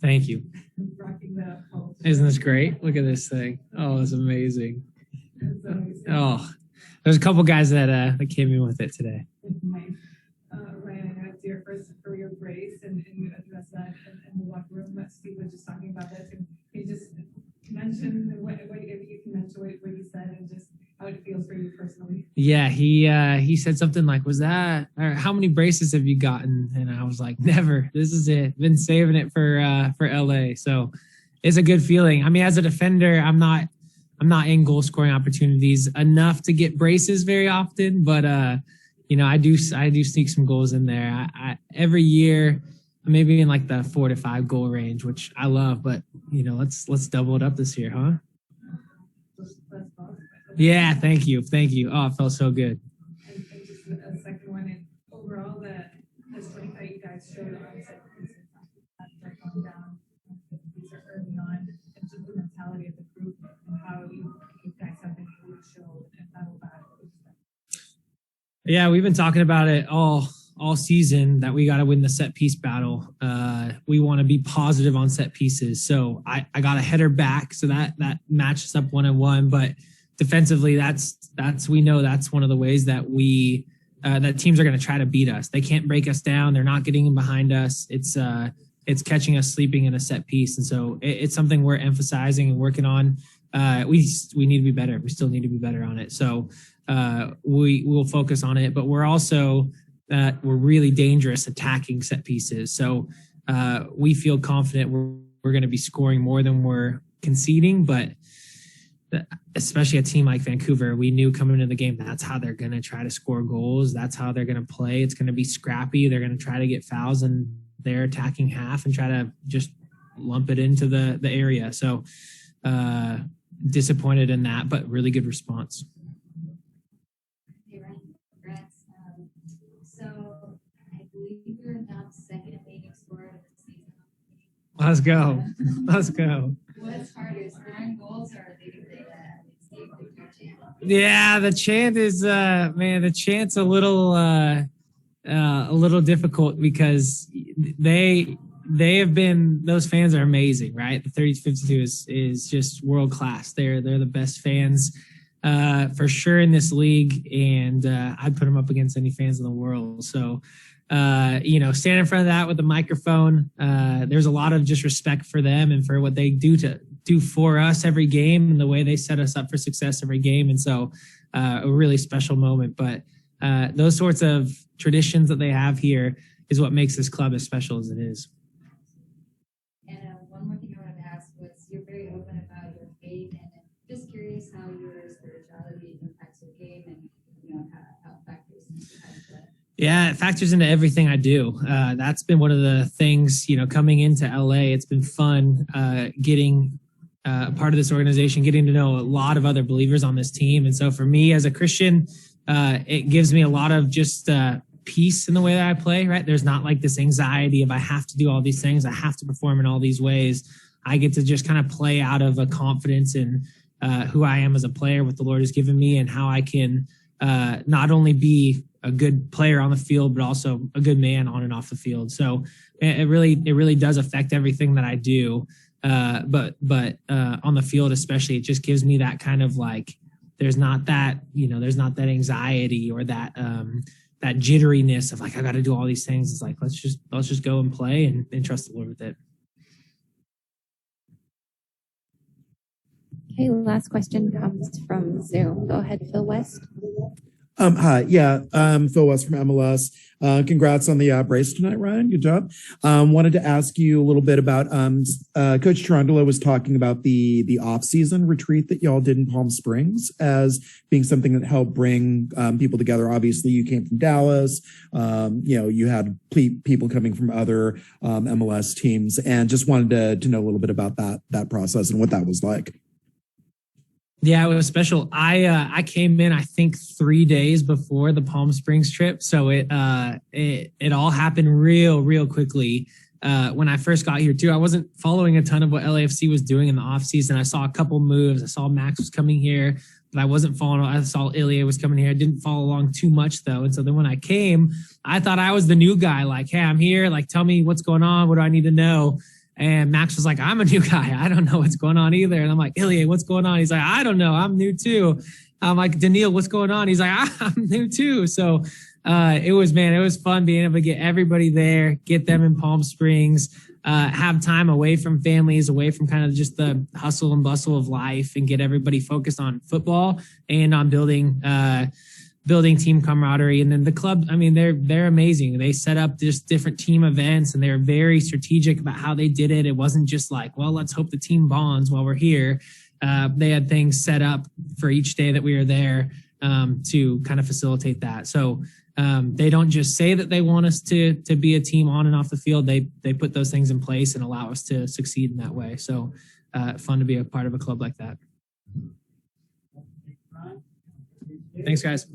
Thank you. Isn't this great? Look at this thing. Oh, it's amazing. Oh, there's a couple guys that came in with it today. Ryan, I know it's your first career brace, and you addressed that in the locker room. Steve was just talking about this, and he just mentioned if you can mention what he said and just how it feels for you personally. Yeah, he said something like, "Was that? Or how many braces have you gotten?" And I was like, "Never. This is it. Been saving it for LA." So it's a good feeling. I mean, as a defender, I'm not in goal scoring opportunities enough to get braces very often, but I do sneak some goals in there. I every year, maybe in like the 4 to 5 goal range, which I love. But let's double it up this year, huh? Yeah, thank you. Oh, it felt so good. And just a second one, and overall, the strength that you guys showed on set pieces that going down, these are early on, and just the mentality of the group and how you guys have been able to show and battle back. Yeah, we've been talking about it all season that we got to win the set piece battle. We want to be positive on set pieces. So I got a header back, so that matches up 1-1. But defensively, we know that's one of the ways that that teams are going to try to beat us. They can't break us down. They're not getting in behind us. It's catching us sleeping in a set piece, and so it's something we're emphasizing and working on. We need to be better. We still need to be better on it. So we will focus on it, but we're also we're really dangerous attacking set pieces. So we feel confident we're going to be scoring more than we're conceding, but especially a team like Vancouver, we knew coming into the game, that's how they're going to try to score goals. That's how they're going to play. It's going to be scrappy. They're going to try to get fouls in their attacking half and try to just lump it into the area. So disappointed in that, but really good response. Hey, Ryan, congrats. So I believe you're now second in leading scorer of the season. Let's go. What's harder, scoring goals or leading the chant? Yeah, the chant is the chant's a little difficult because they have been, those fans are amazing, right? The 30-52 is just world class. They're the best fans for sure in this league, and I'd put them up against any fans in the world. So stand in front of that with a microphone. There's a lot of just respect for them and for what they do for us every game and the way they set us up for success every game. And so a really special moment. But those sorts of traditions that they have here is what makes this club as special as it is. And one more thing I wanted to ask was, you're very open about your faith, and I'm just curious how your spirituality impacts your game and how it factors into how you play. Yeah, it factors into everything I do. That's been one of the things, coming into LA. It's been fun getting a part of this organization, getting to know a lot of other believers on this team. And so for me as a Christian, it gives me a lot of just peace in the way that I play, right? There's not like this anxiety of I have to do all these things. I have to perform in all these ways. I get to just kind of play out of a confidence in who I am as a player, what the Lord has given me, and how I can not only be a good player on the field, but also a good man on and off the field. So it really does affect everything that I do. But on the field, especially, it just gives me that kind of like, there's not that anxiety or that jitteriness of like, I got to do all these things. It's like, let's just go and play and trust the Lord with it. Okay, last question comes from Zoom. Go ahead, Phil West. Hi, Phil West from MLS. Congrats on the brace tonight, Ryan. Good job. Wanted to ask you a little bit about Coach Tarantula was talking about the off-season retreat that y'all did in Palm Springs as being something that helped bring people together. Obviously, you came from Dallas. You had people coming from other MLS teams, and just wanted to know a little bit about that process and what that was like. Yeah, it was special. I came in, I think 3 days before the Palm Springs trip. So it all happened real quickly. When I first got here too, I wasn't following a ton of what LAFC was doing in the off season. I saw a couple moves. I saw Max was coming here. but I wasn't following. I saw Ilya was coming here. I didn't follow along too much though. And so then when I came, I thought I was the new guy. Like, hey, I'm here. Like, tell me what's going on. What do I need to know? And Max was like, I'm a new guy. I don't know what's going on either. And I'm like, Ilya, what's going on? He's like, I don't know. I'm new too. I'm like, Daniil, what's going on? He's like, I'm new too. So it was fun being able to get everybody there, get them in Palm Springs, have time away from families, away from kind of just the hustle and bustle of life, and get everybody focused on football and on building team camaraderie. And then the club, I mean, they're amazing. They set up just different team events, and they're very strategic about how they did it. It wasn't just like, well, let's hope the team bonds while we're here. They had things set up for each day that we were there to kind of facilitate that. So they don't just say that they want us to be a team on and off the field. They put those things in place and allow us to succeed in that way. So fun to be a part of a club like that. Thanks, guys.